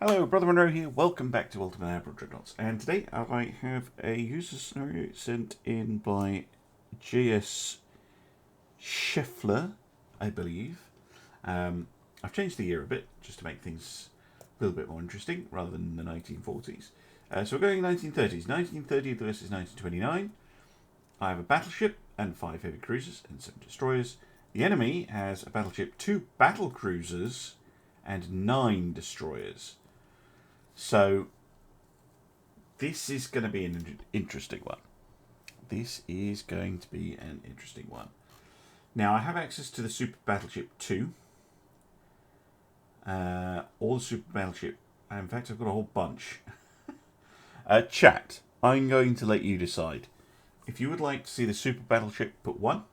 Hello, Brother Monroe here. Welcome back to Ultimate Admiral Dreadnoughts. And today I have a user scenario sent in by JS Scheffler, I believe. I've changed the year a bit just to make things a little bit more interesting rather than the 1940s. So we're going 1930s. 1930 versus 1929. I have a battleship and 5 heavy cruisers and 7 destroyers. The enemy has a battleship, 2 battle cruisers, and 9 destroyers. So, this is going to be an interesting one. This is going to be an interesting one. Now, I have access to the Super Battleship 2. Or the Super Battleship. In fact, I've got a whole bunch. Chat, I'm going to let you decide. If you would like to see the Super Battleship, put 1.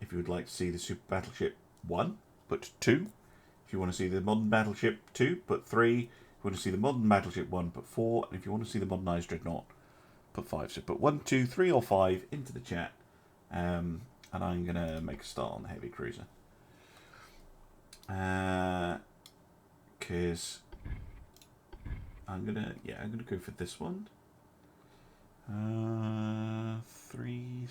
If you would like to see the Super Battleship 1, put 2. If you want to see the Modern Battleship 2, put 3. If you want to see the Modern Battleship 1, put 4. And if you want to see the Modernised Dreadnought, put 5. So put 1, 2, 3 or 5 into the chat. And I'm going to make a start on the Heavy Cruiser. Because I'm going to go for this one. 3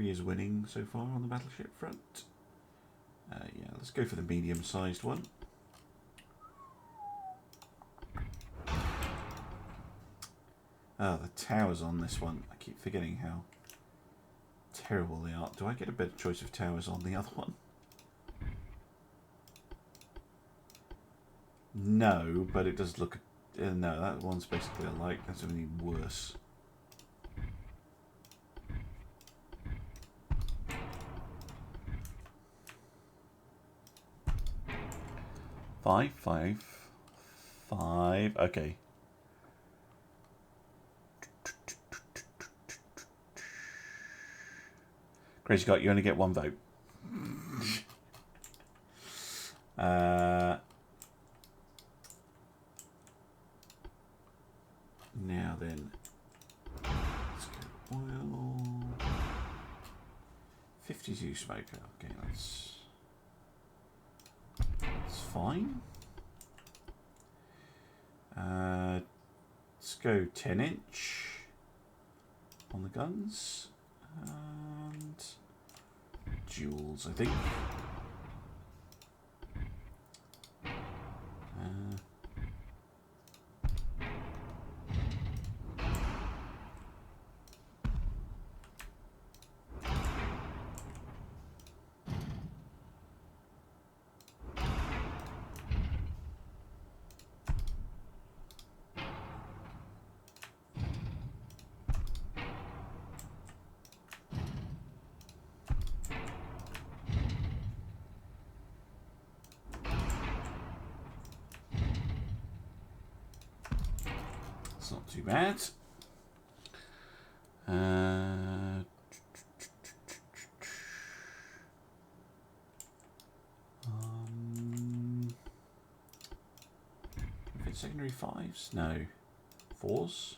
is winning so far on the battleship front. Yeah, let's go for the medium-sized one. Oh, the towers on this one. I keep forgetting how terrible they are. Do I get a better choice of towers on the other one? No, but it does look... no, that one's basically alike. That's only worse. Five. Okay. Crazy Scott, you only get 1 vote. Now then, let's go oil. 52 smoker. Okay, that's fine. Let's go 10-inch on the guns. And jewels, I think. It's not too bad. Secondary 5s? No. 4s?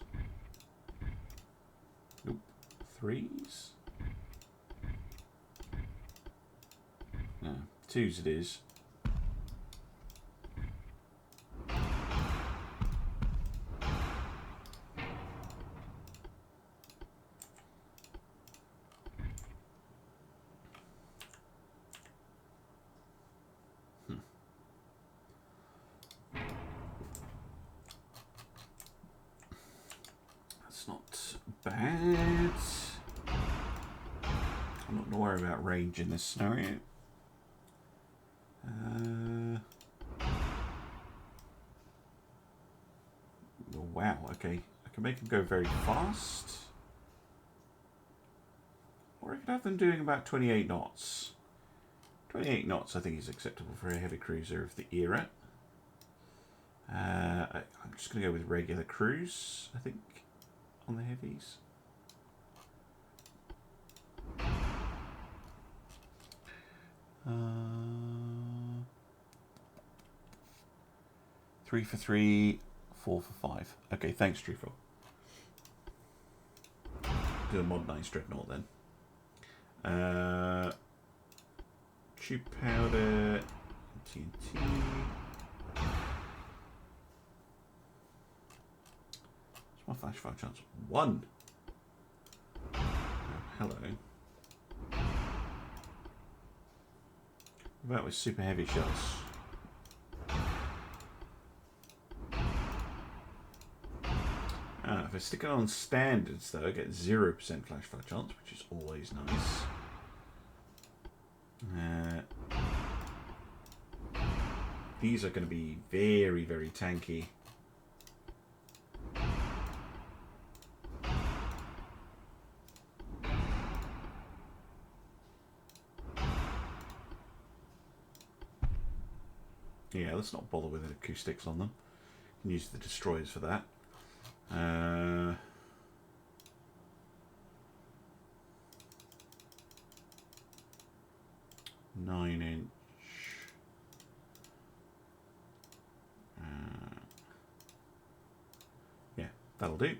Nope. 3s? No. 2s it is. Bad. I'm not going to worry about range in this scenario. Oh, wow, okay. I can make them go very fast. Or I could have them doing about 28 knots. 28 knots I think is acceptable for a heavy cruiser of the era. I'm just going to go with regular cruise, I think, on the heavies. 3 for 3, 4 for 5. Okay, thanks, Treefrog. Do a modernised dreadnought then. Tube powder, TNT. flash fire chance. 1. Oh, hello. What about with super heavy shells? If I stick it on standards, though, I get 0% flash fire chance, which is always nice. These are going to be very, very tanky. Yeah, let's not bother with acoustics on them. You can use the destroyers for that. 9-inch. Yeah, that'll do.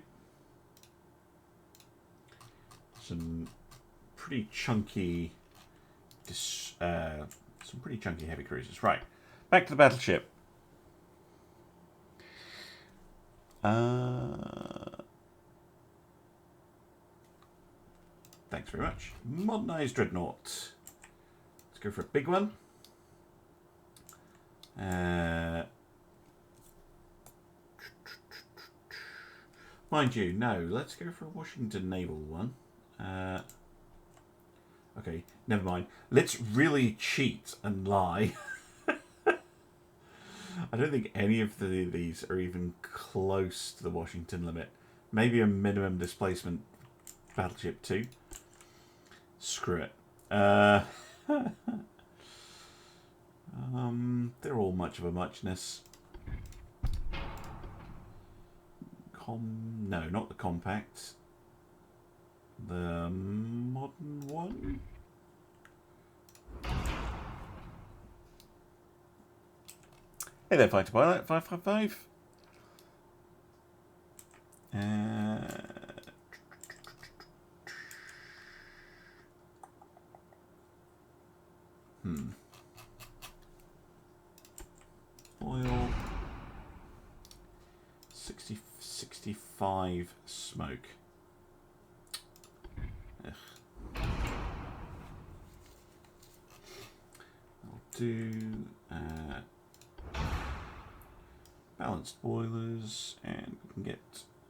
Some pretty chunky, heavy cruisers. Right, back to the battleship. Thanks very much. Modernized Dreadnought. Let's go for a big one. Mind you, no, let's go for a Washington Naval one. Okay, never mind. Let's really cheat and lie. I don't think any of these are even close to the Washington limit. Maybe a minimum displacement battleship 2. Screw it. They're all much of a muchness. No, not the compact. The modern one. Hey there, Fighter Pilot 555. Oil. 65 smoke. Ugh. I'll do balanced boilers, and we can get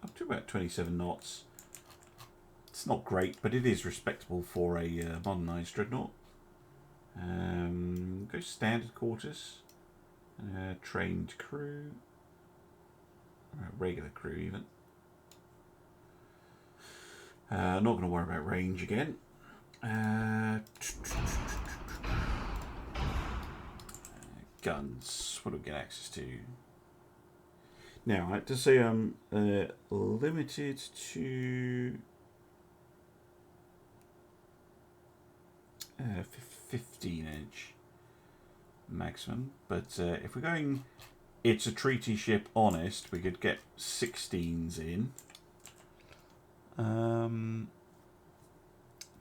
up to about 27 knots. It's not great, but it is respectable for a modernised dreadnought. Go standard quarters, trained crew, regular crew even. Not going to worry about range again. Guns. What do we get access to? Now, I have to say I'm limited to 15-inch maximum. But if we're going, it's a treaty ship honest, we could get 16s in.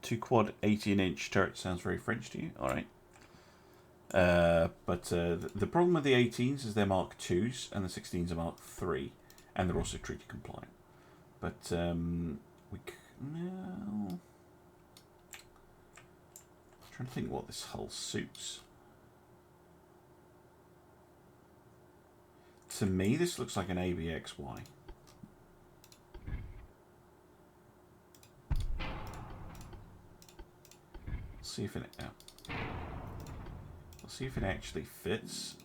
2 quad 18-inch turret sounds very French to you. All right. But the problem with the 18s is they're Mark IIs and the 16s are Mark III, and they're also treaty compliant. But no. I'm trying to think what this hull suits. To me, this looks like an ABXY. See if it. We'll see if it actually fits.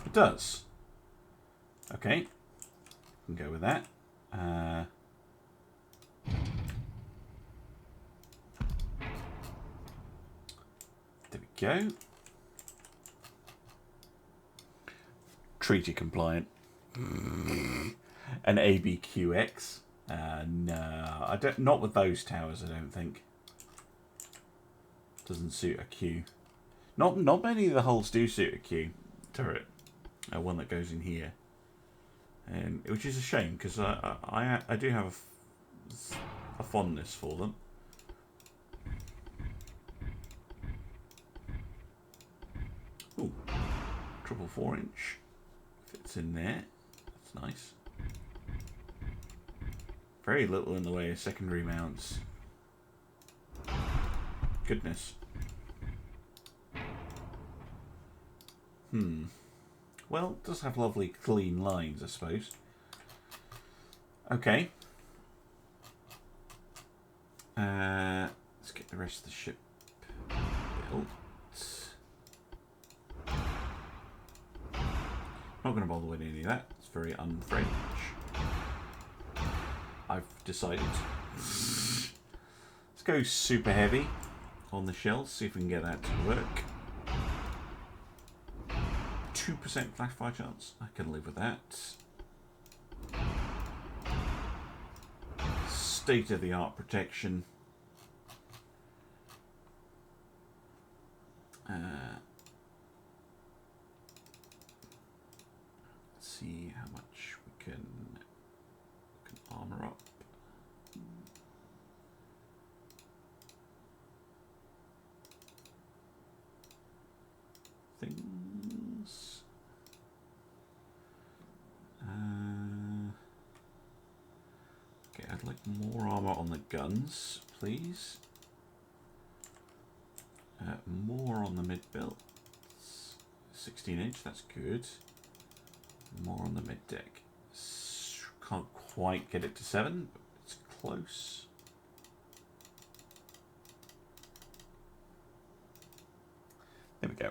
It does. Okay, we can go with that. There we go. Treaty compliant. An ABQX. No, I don't. Not with those towers. I don't think. Doesn't suit a Q. Not many of the hulls do suit a Q turret. One that goes in here, and which is a shame because I do have a fondness for them. Ooh, triple 4-inch fits in there. That's nice. Very little in the way of secondary mounts. Goodness. Well, it does have lovely clean lines, I suppose. Okay. Let's get the rest of the ship built. Not going to bother with any of that. It's very un-French. I've decided. Let's go super heavy on the shells, see if we can get that to work. 2% flash fire chance. I can live with that. State-of-the-art protection. Let's see how much we can armor up. Things. Okay, I'd like more armor on the guns, please. More on the mid belts. 16-inch, that's good. More on the mid deck. Can't quite get it to 7, but it's close. There we go.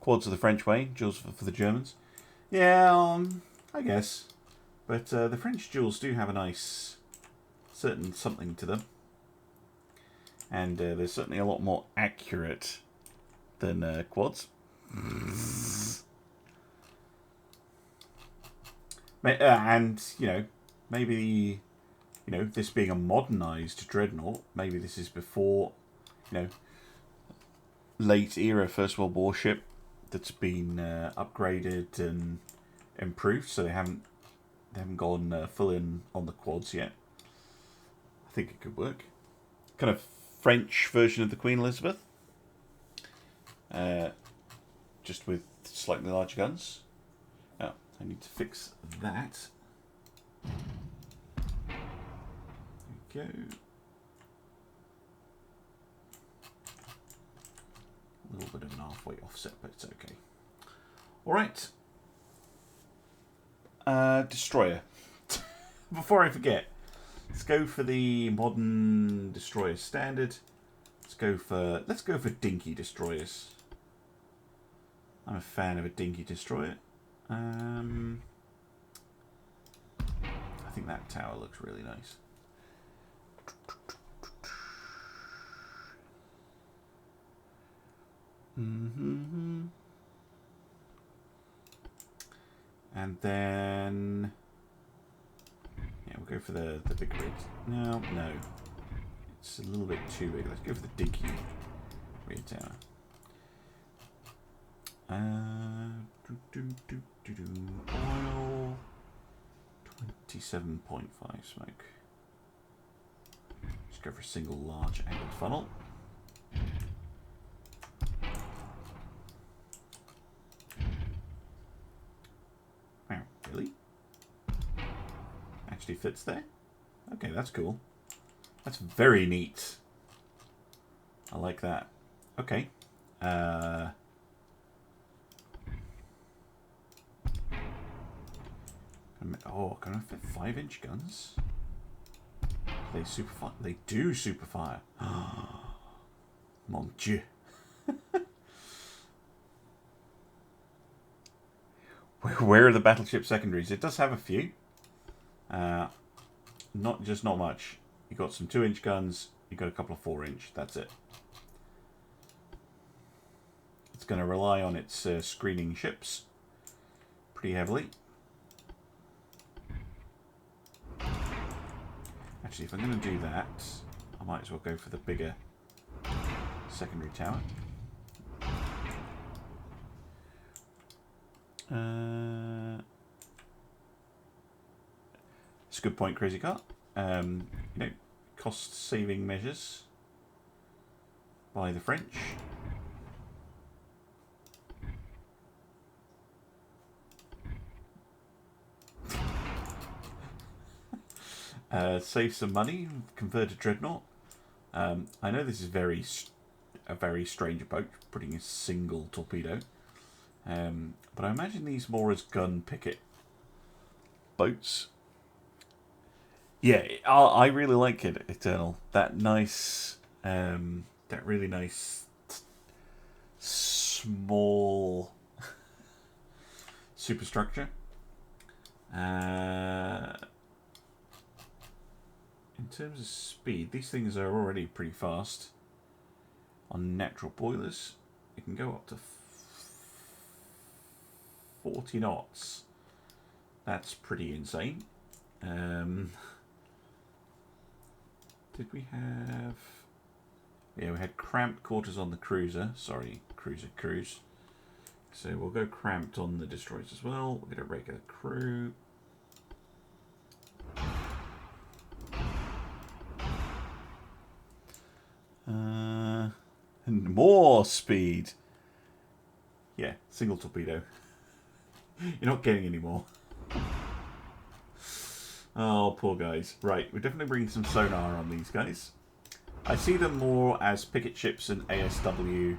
Quads are the French way, duels for the Germans. Yeah, I guess. But the French duels do have a nice certain something to them. And they're certainly a lot more accurate than quads. And, you know, maybe, you know, this being a modernized dreadnought, maybe this is before, you know, late era First World War ship that's been upgraded and improved, so they haven't gone full in on the quads yet. I think it could work. Kind of French version of the Queen Elizabeth, just with slightly larger guns. Oh, I need to fix that. There we go. A little bit of an halfway offset, but it's okay. All right. Destroyer. Before I forget, let's go for the modern destroyer standard. Let's go for dinky destroyers. I'm a fan of a dinky destroyer. I think that tower looks really nice. And then, yeah, we'll go for the big rig. No, it's a little bit too big. Let's go for the dinky rear tower. Oil, 27.5 smoke. Just go for a single large angled funnel. Wow, really? Actually fits there? Okay, that's cool. That's very neat. I like that. Okay. Oh, can I fit 5-inch guns? They super fire. They do super fire. Mon Dieu. Where are the battleship secondaries? It does have a few. Not much. You got some 2-inch guns. You got a couple of 4-inch. That's it. It's going to rely on its screening ships pretty heavily. Actually, if I'm going to do that, I might as well go for the bigger secondary tower. It's a good point, Crazy Car. You know, cost-saving measures by the French. Save some money, convert a dreadnought. I know this is a very strange approach, putting a single torpedo. But I imagine these more as gun picket boats. Yeah, I really like it, Eternal. That nice, that really nice, small superstructure. In terms of speed, these things are already pretty fast. On natural boilers, it can go up to 40 knots. That's pretty insane. Did we have... Yeah, we had cramped quarters on the cruiser. Sorry, cruise. So we'll go cramped on the destroyers as well. We'll get a regular crew. And more speed. Yeah, single torpedo. You're not getting any more. Oh, poor guys. Right, we're definitely bringing some sonar on these guys. I see them more as picket ships and ASW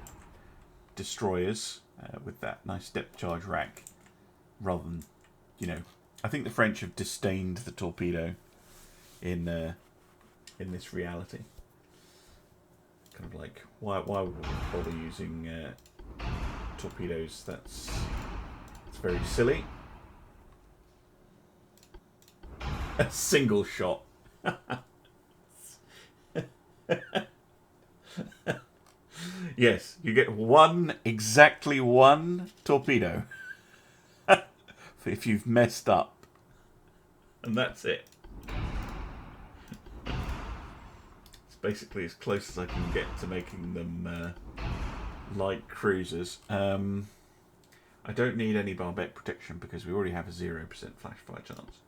destroyers with that nice depth charge rack, rather than, you know, I think the French have disdained the torpedo in this reality. Kind of like, why would we bother using torpedoes? It's very silly. A single shot. Yes, you get exactly one torpedo if you've messed up. And that's it. It's basically as close as I can get to making them light cruisers. I don't need any barbette protection because we already have a 0% flash fire chance.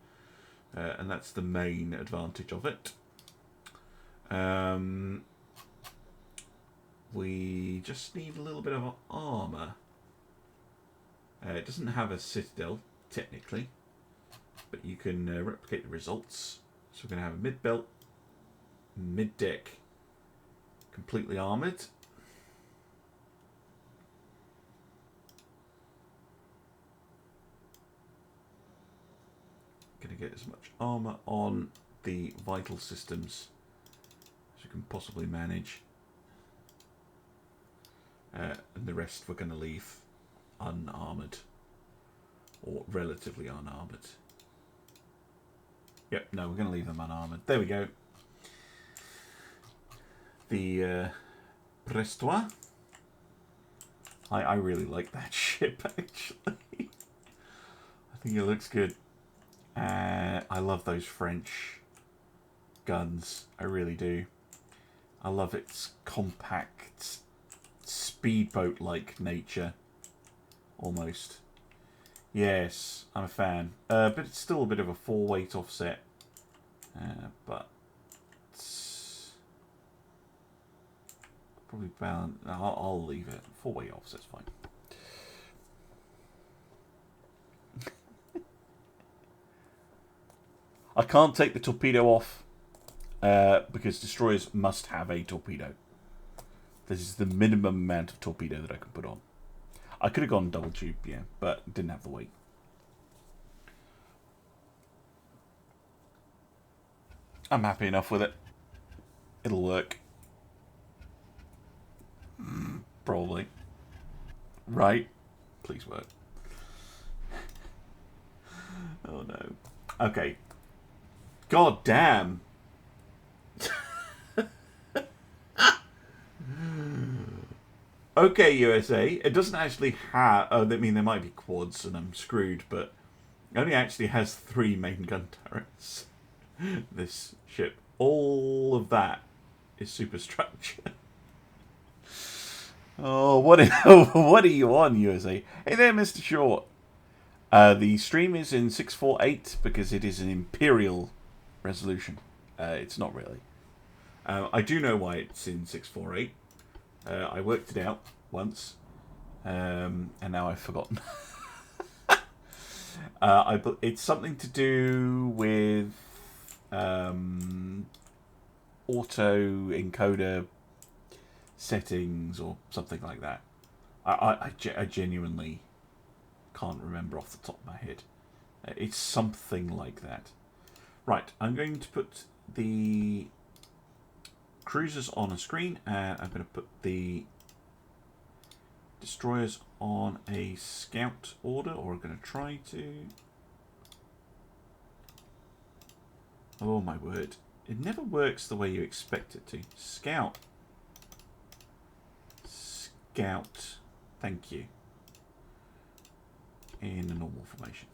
And that's the main advantage of it. We just need a little bit of armour. It doesn't have a citadel, technically, but you can replicate the results. So we're going to have a mid-belt, mid-deck, completely armoured. Going to get as much armour on the vital systems as you can possibly manage. And the rest we're going to leave unarmoured, or relatively unarmoured. Yep, no, we're going to leave them unarmoured. There we go. The Brestois. I really like that ship, actually. I think it looks good. I love those French guns. I really do. I love its compact, speedboat-like nature. Almost. Yes, I'm a fan. But it's still a bit of a 4-weight offset. But probably balance. I'll leave it. 4-weight offset's fine. I can't take the torpedo off because destroyers must have a torpedo. This is the minimum amount of torpedo that I can put on. I could have gone double tube, yeah, but didn't have the weight. I'm happy enough with it. It'll work. Probably. Right? Please work. Oh no. Okay. God damn. Okay, USA. It doesn't actually have... Oh, I mean, there might be quads and I'm screwed, but it only actually has 3 main gun turrets. This ship. All of that is superstructure. Oh, what what are you on, USA? Hey there, Mr. Short. The stream is in 648 because it is an imperial resolution. It's not really. I do know why it's in 648. I worked it out once, and now I've forgotten. It's something to do with auto encoder settings or something like that. I genuinely can't remember off the top of my head. It's something like that. Right, I'm going to put the cruisers on a screen, and I'm going to put the destroyers on a scout order, or I'm going to try to. Oh my word. It never works the way you expect it to. Scout. Scout. Thank you. In a normal formation.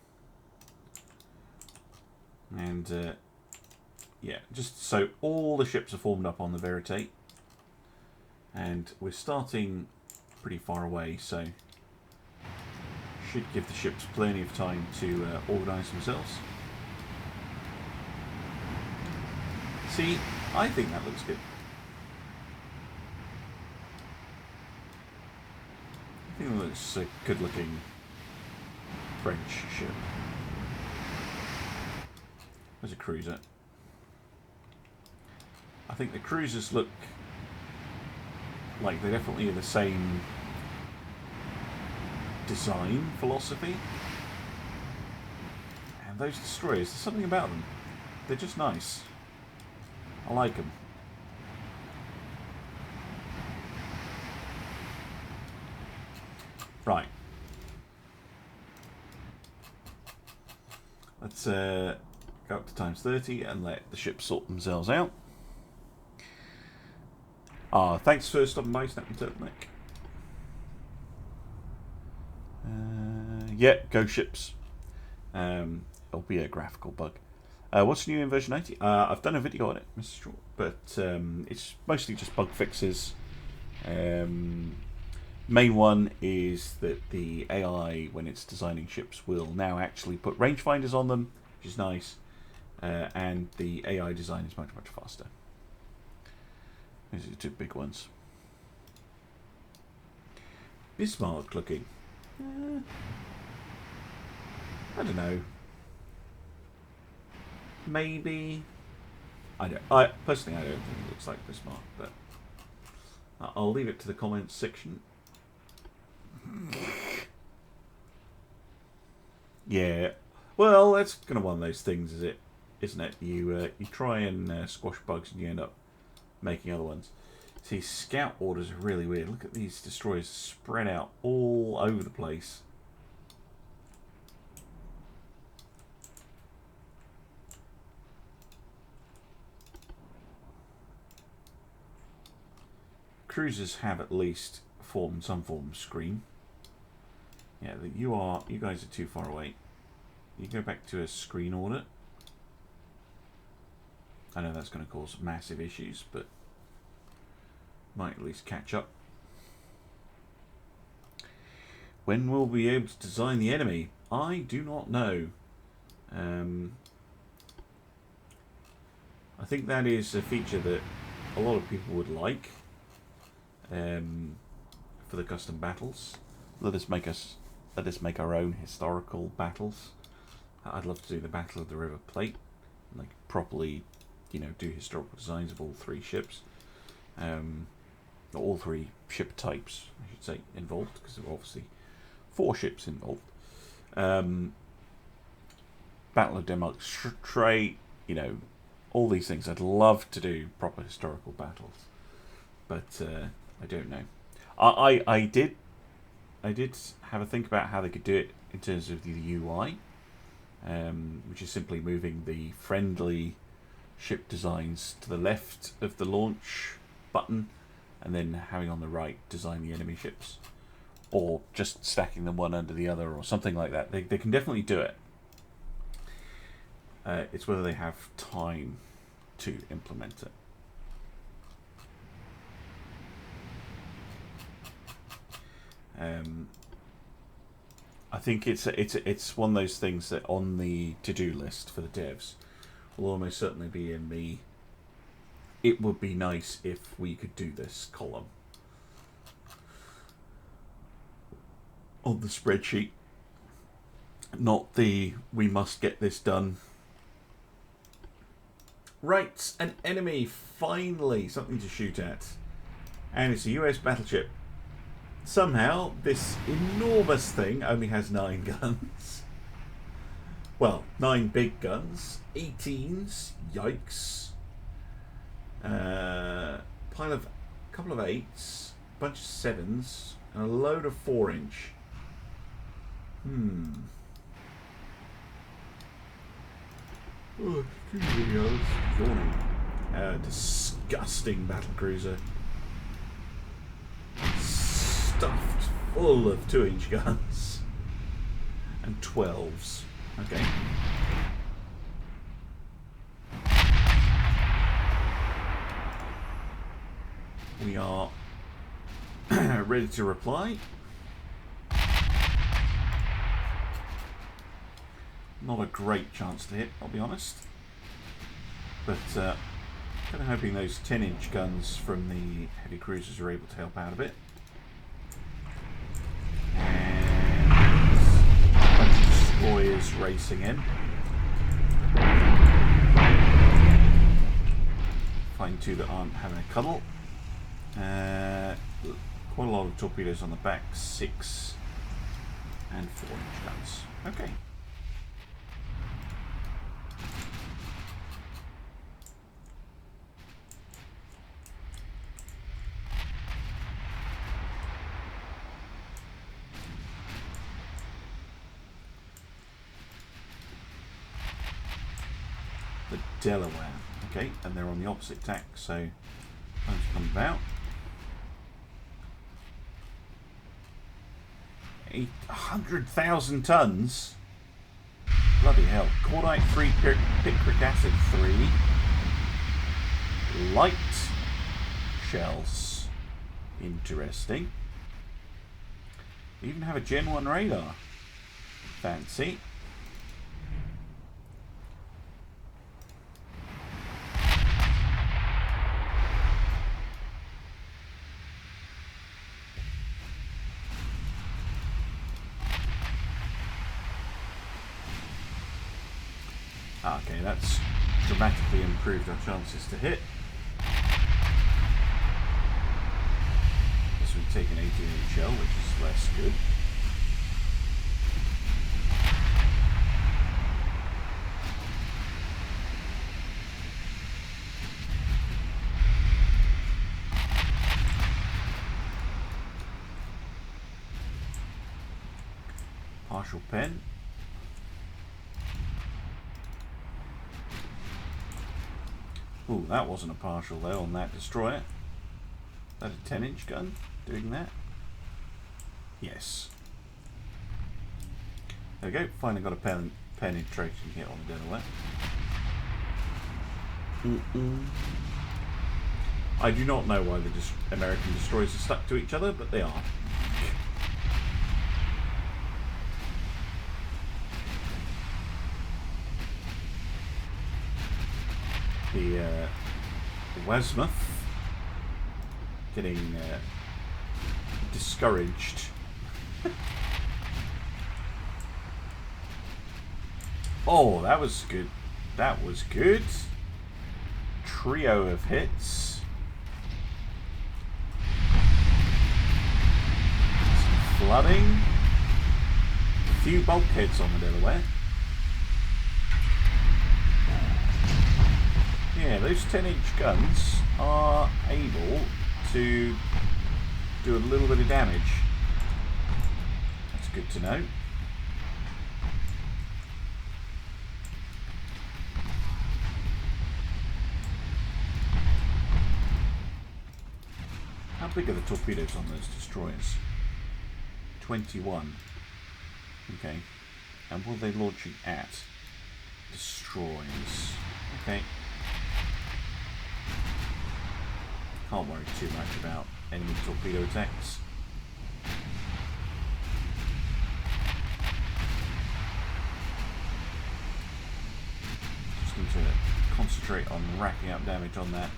And, yeah, just so all the ships are formed up on the Verite. And we're starting pretty far away, so should give the ships plenty of time to organise themselves. See, I think that looks good. I think that looks a good-looking French ship. There's a cruiser. I think the cruisers look like they definitely are the same design philosophy. And those destroyers, there's something about them. They're just nice. I like them. Right. Let's go up to times 30 and let the ships sort themselves out. Thanks for stopping by, Snappy Turtleneck. Yeah, go ships. It'll be a graphical bug. What's new in version 80? I've done a video on it, Mr. Short, but it's mostly just bug fixes. Main one is that the AI, when it's designing ships, will now actually put rangefinders on them, which is nice, and the AI design is much, much faster. These are the two big ones. Bismarck looking. I don't know. Maybe. Personally, I don't think it looks like Bismarck, but I'll leave it to the comments section. Yeah. Well, that's kind of one of those things, isn't it? You try and squash bugs and you end up making other ones. See, scout orders are really weird. Look at these destroyers spread out all over the place. Cruisers have at least formed some form of screen. Yeah, you guys are too far away. You go back to a screen order. I know that's going to cause massive issues, but might at least catch up. When will we be able to design the enemy? I do not know. I think that is a feature that a lot of people would like for the custom battles. Let us make our own historical battles. I'd love to do the Battle of the River Plate, like properly, do historical designs of all three ships. All three ship types, I should say, involved, because there are obviously 4 ships involved. Battle of Denmark Strait, all these things. I'd love to do proper historical battles, but I don't know. I did have a think about how they could do it in terms of the UI, which is simply moving the friendly ship designs to the left of the launch button, and then having on the right design the enemy ships, or just stacking them one under the other, or something like that. They can definitely do it. It's whether they have time to implement it. think it's one of those things that on the to-do list for the devs will almost certainly be in the it would be nice if we could do this column on the spreadsheet, not the we must get this done. Right, an enemy, finally, something to shoot at. And it's a US battleship. Somehow, this enormous thing only has 9 guns. Well, 9 big guns, 18s, yikes. Couple of 8s, a bunch of 7s, and a load of 4-inch. Oh, excuse me, I was yawning. Disgusting battlecruiser. Stuffed full of 2-inch guns. And 12s. Okay. We are ready to reply. Not a great chance to hit, I'll be honest. But kind of hoping those 10-inch guns from the heavy cruisers are able to help out a bit. And a bunch of destroyers racing in. Find 2 that aren't having a cuddle. Quite a lot of torpedoes on the back, 6 and 4-inch guns. Okay. The Delaware. Okay, and they're on the opposite tack, so time to come about. 100,000 tons. Bloody hell. Cordite 3, picric acid 3. Light shells. Interesting. Even have a Gen 1 radar. Fancy. Okay, that's dramatically improved our chances to hit. Guess we take an 18-inch shell, which is less good. Partial pen. Ooh, that wasn't a partial though on that destroyer. That a 10-inch gun doing that? Yes. There we go. Finally got a penetration hit on the Delaware. I do not know why the American destroyers are stuck to each other, but they are. The Wasmuth getting discouraged. Oh, that was good. That was good. Trio of hits. Some flooding. A few bulkheads on the Delaware. Yeah, those 10-inch guns are able to do a little bit of damage. That's good to know. How big are the torpedoes on those destroyers? 21. Okay. And what are they launching at? Destroyers. Okay. Can't worry too much about enemy torpedo attacks. concentrate on racking up damage on that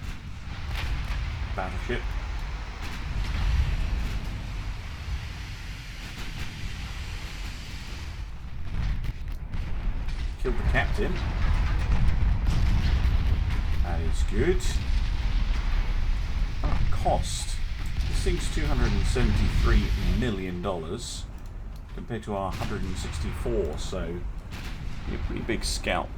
battleship. Killed the captain. That is good. Oh, cost. This thing's $273 million compared to our 164, so a pretty big scout.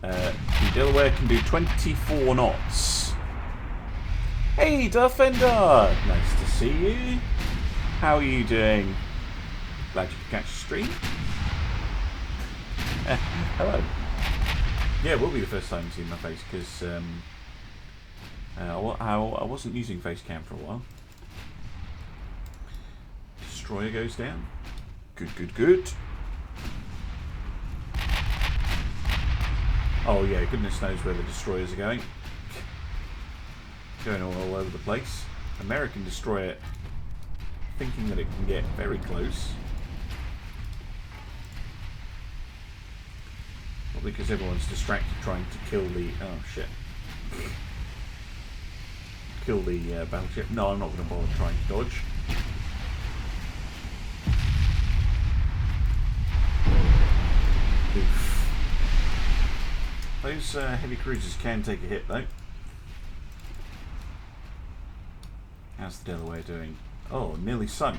The Delaware can do 24 knots. Hey, Darth Vendar! Nice to see you. How are you doing? Glad you could catch the stream. Hello. Yeah, it will be the first time you've seen my face because I wasn't using face cam for a while. Destroyer goes down. Good, good, good. Oh yeah, goodness knows where the destroyers are going. Going all over the place. American destroyer thinking that it can get very close. Probably because everyone's distracted trying to kill the... Oh shit. Kill the battleship. No, I'm not going to bother trying to dodge. Oof. Those heavy cruisers can take a hit though. How's the Delaware doing? Oh, nearly sunk.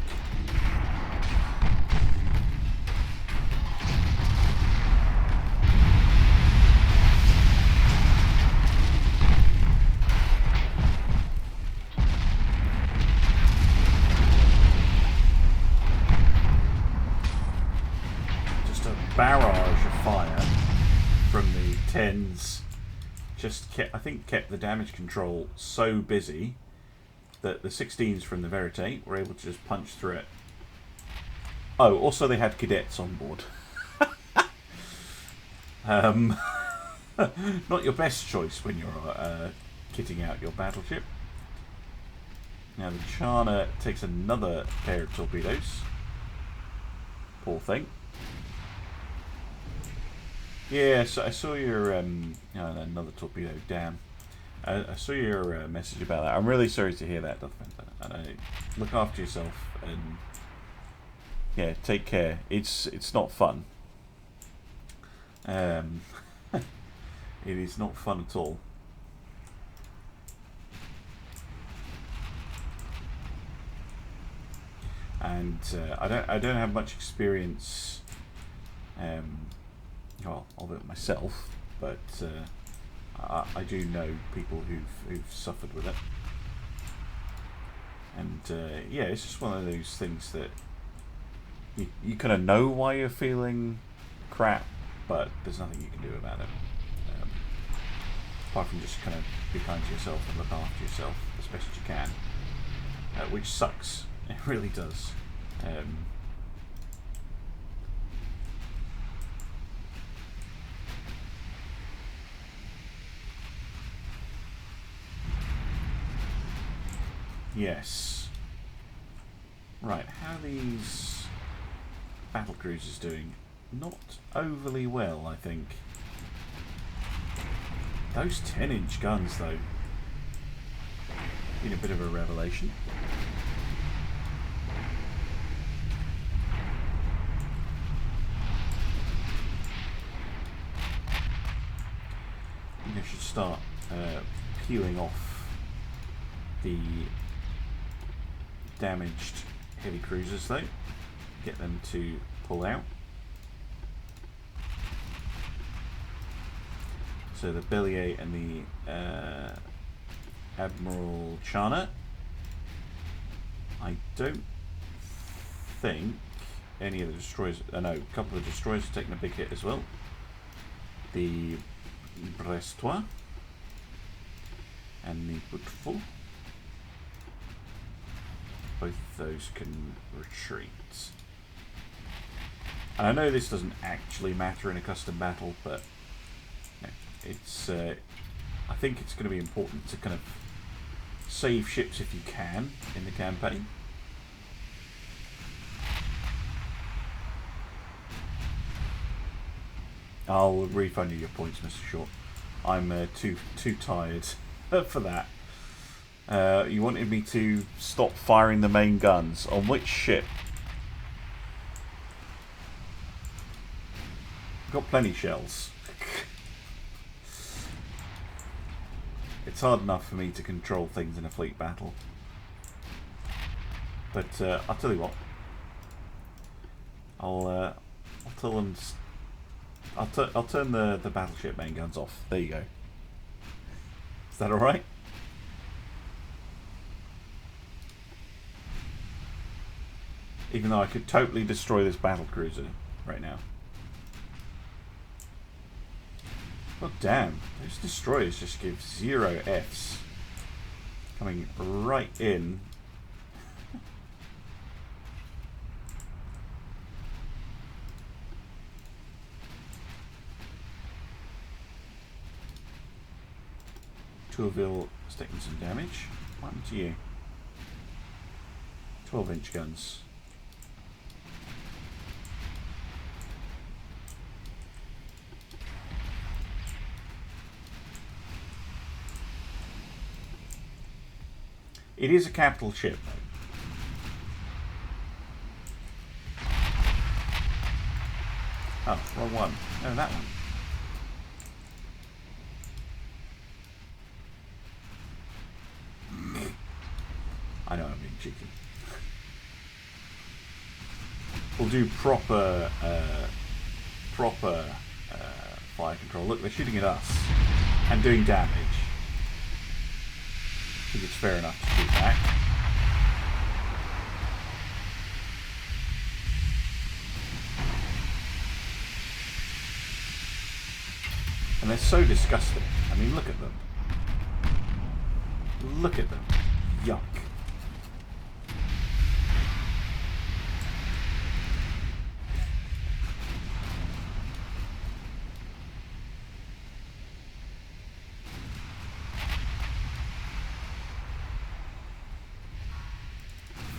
Just a barrage of fire from the 10s. Just kept, I think, kept the damage control so busy that the 16s from the Verite were able to just punch through it. Oh, also they had cadets on board. Not your best choice when you're kitting out your battleship. Now the Chana takes another pair of torpedoes. Poor thing. Yeah, so I saw your another torpedo. Damn. I saw your message about that. I'm really sorry to hear that, Darth Vendar. And look after yourself and yeah, take care. It's not fun. It is not fun at all. And I don't have much experience, well, of it myself, but. I do know people who've suffered with it, and yeah, it's just one of those things that you kind of know why you're feeling crap, but there's nothing you can do about it, apart from just kind of be kind to yourself and look after yourself as best you can, which sucks. It really does. Yes. Right, how are these battle cruisers doing? Not overly well, I think. Those 10-inch guns, though, been a bit of a revelation. I think I should start peeling off the damaged heavy cruisers though, get them to pull out. So the Bellier and the Admiral Chana. I don't think any of the destroyers, no, a couple of the destroyers have taken a big hit as well. The Brestois and the Bouteful. Both of those can retreat. And I know this doesn't actually matter in a custom battle, but you know, it's. I think it's going to be important to kind of save ships if you can in the campaign. I'll refund you your points, Mr. Short. I'm too tired for that. You wanted me to stop firing the main guns. On which ship? I've got plenty shells. It's hard enough for me to control things in a fleet battle. But I'll tell you what. I'll tell them. I'll turn the battleship main guns off. There you go. Is that all right? Even though I could totally destroy this battlecruiser right now. Oh damn! Those destroyers just give 0 Fs. Coming right in. Tourville is taking some damage. What happened to you? 12-inch guns. It is a capital ship. Oh, wrong one. No, that one. I know I'm being cheeky. We'll do proper fire control. Look, they're shooting at us and doing damage. I think it's fair enough to shoot back. And they're so disgusting. I mean, look at them. Look at them. Yuck.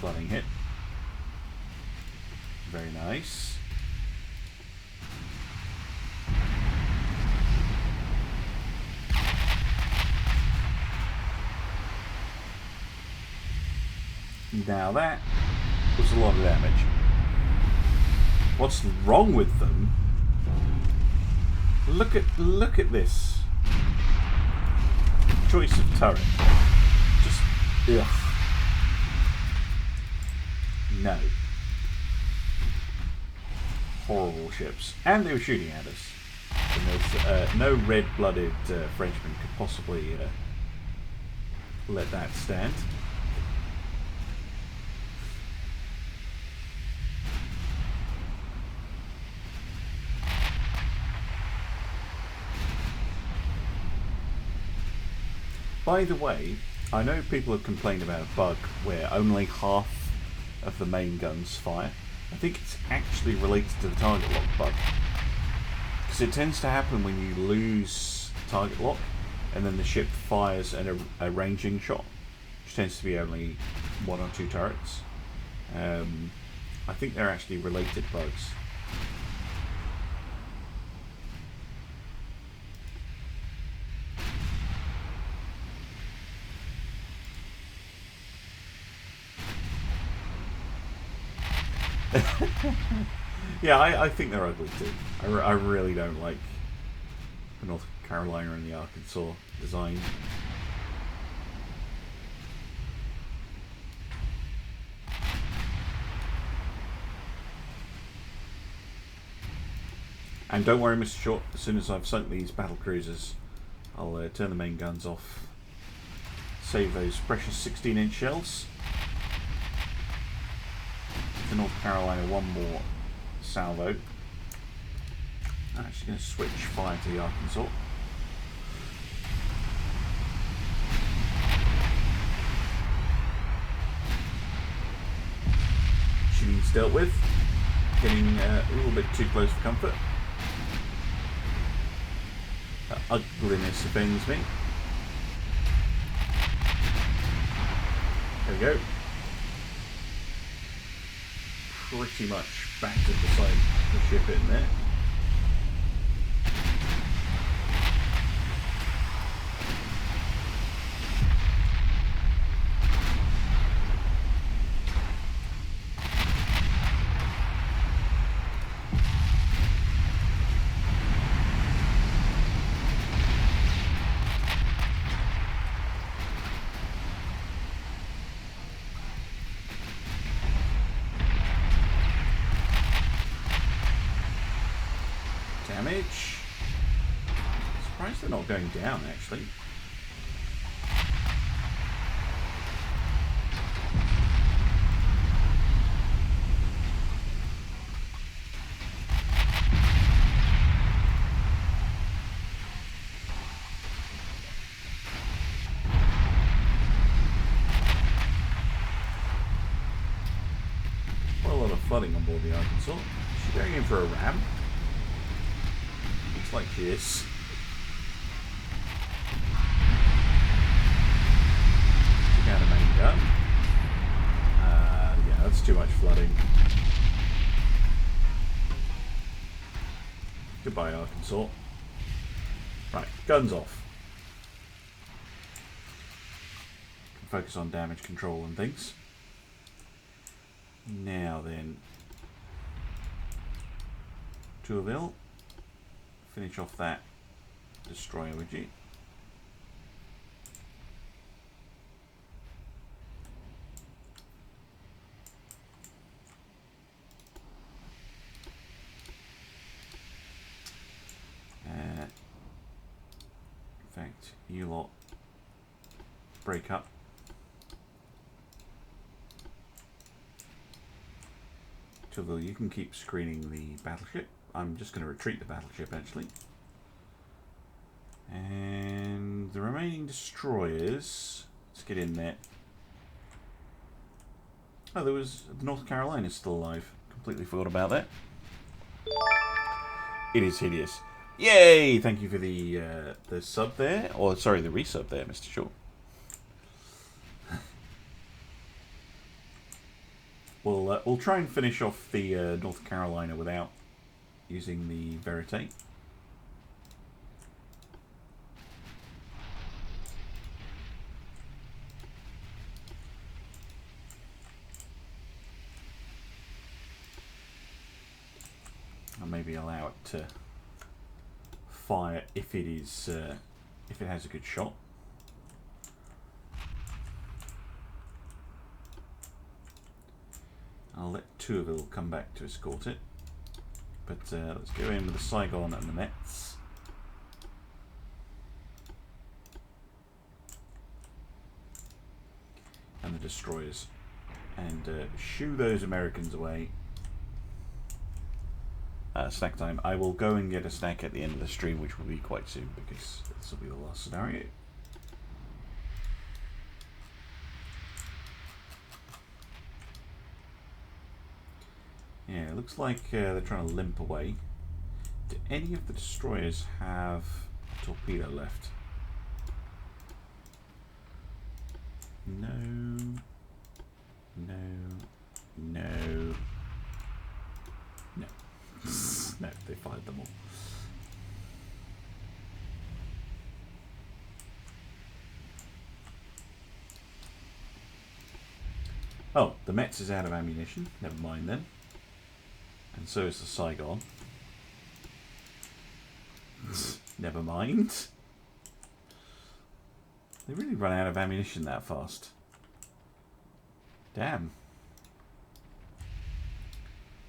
Flooding hit. Very nice. Now that was a lot of damage. What's wrong with them? Look at this choice of turret. Just ugh. No. Horrible ships. And they were shooting at us. And there's no red-blooded Frenchman could possibly let that stand. By the way, I know people have complained about a bug where only half of the main guns fire. I think it's actually related to the target lock bug. Because it tends to happen when you lose target lock and then the ship fires a ranging shot, which tends to be only 1 or 2 turrets. I think they're actually related bugs. Yeah, I think they're ugly too. I really don't like the North Carolina and the Arkansas design. And don't worry, Mr. Short, as soon as I've sunk these battle cruisers, I'll turn the main guns off. Save those precious 16-inch shells. To North Carolina, one more salvo. I'm actually going to switch fire to the Arkansas. She needs dealt with. Getting a little bit too close for comfort. That ugliness offends me. There we go. Pretty much back to the side of the ship in there. damage. Surprised they're not going down, actually. Quite a lot of flooding on board the Arkansas. Is she going in for a ram? Looks like she is. Took out a main gun. Yeah, that's too much flooding. Goodbye, Arkansas. Right, guns off. Can focus on damage control and things. Now then, Tourville, finish off that destroyer, would you? In fact, you lot break up. Tourville, you can keep screening the battleship. I'm just going to retreat the battleship, actually. And the remaining destroyers, let's get in there. Oh, there was North Carolina still alive. Completely forgot about that. It is hideous. Yay! Thank you for the sub there, or sorry, the resub there, Mr. Shaw. We'll try and finish off the North Carolina without using the Verite. Or maybe allow it to fire if it is if it has a good shot. I'll let Tourville come back to escort it, but let's go in with the Saigon and the Mets. And the destroyers, and shoo those Americans away. Snack time. I will go and get a snack at the end of the stream, which will be quite soon, because this will be the last scenario. Yeah, it looks like they're trying to limp away. Do any of the destroyers have a torpedo left? No. No. No. No. No, they fired them all. Oh, the Mets is out of ammunition. Never mind then. And so is the Saigon. Never mind. They really run out of ammunition that fast. Damn.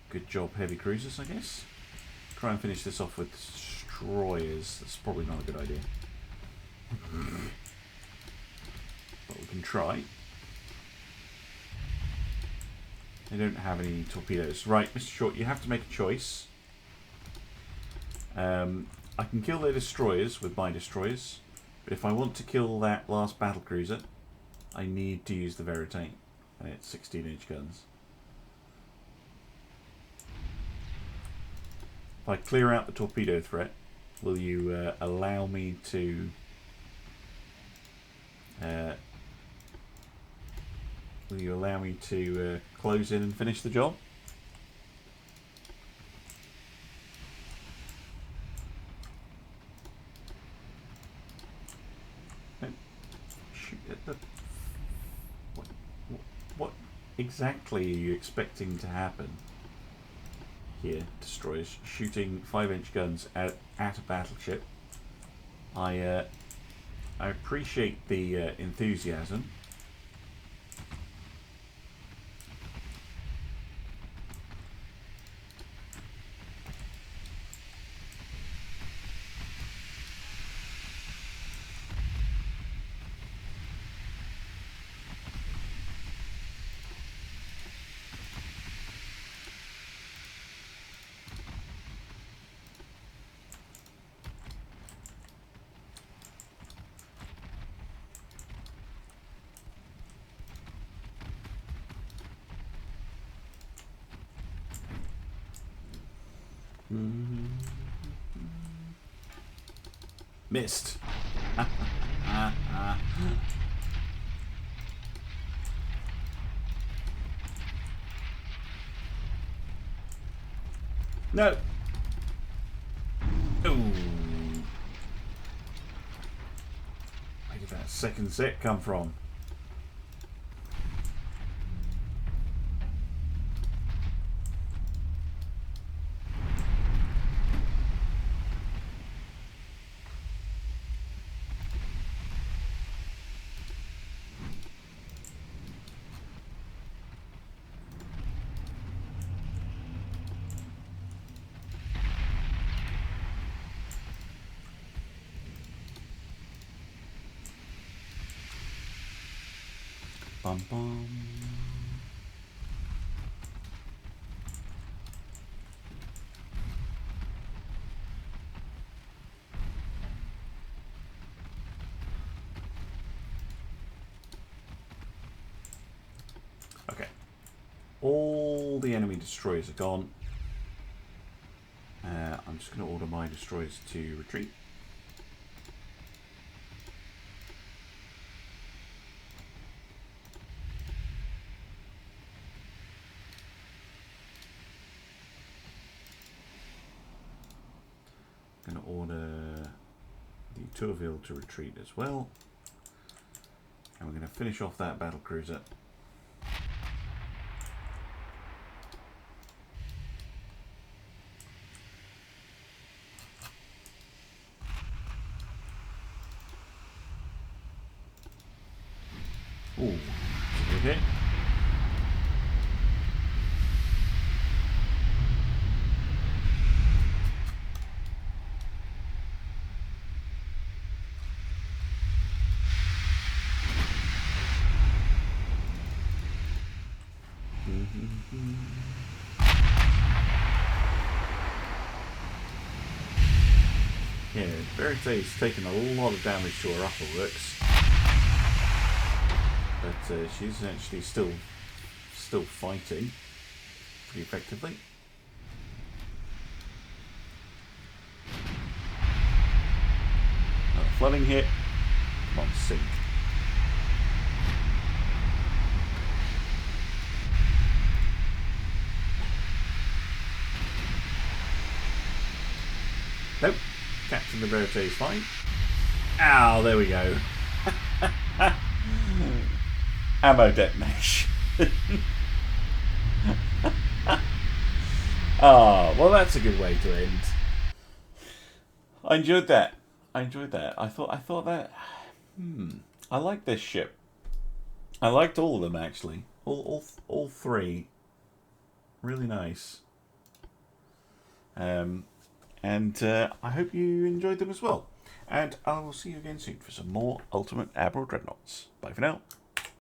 Good job, heavy cruisers, I guess. Try and finish this off with destroyers. That's probably not a good idea. But we can try. They don't have any torpedoes. Right, Mr. Short, you have to make a choice. I can kill their destroyers with my destroyers, but if I want to kill that last battlecruiser, I need to use the Verite, and it's 16-inch guns. If I clear out the torpedo threat, will you allow me to close in and finish the job? No. Shoot at the... What exactly are you expecting to happen here, destroyers? Shooting 5-inch guns at a battleship. I appreciate the enthusiasm. Missed. No. Ooh. Where did that second set come from? Bum bum. Okay. All the enemy destroyers are gone. I'm just going to order my destroyers to retreat. Going to order the Turville to retreat as well. And we're going to finish off that battle cruiser. Ooh, good hit. Yeah, Verity's taken a lot of damage to her upper works, but she's actually still fighting pretty effectively. Flooding hit. Come on, sink. Nope. Captain the Verite is fine. Ow, there we go. Ammo detonation. Oh, well, that's a good way to end. I enjoyed that. I thought that. I like this ship. I liked all of them actually. All three. Really nice. And I hope you enjoyed them as well. And I will see you again soon for some more Ultimate Admiral Dreadnoughts. Bye for now.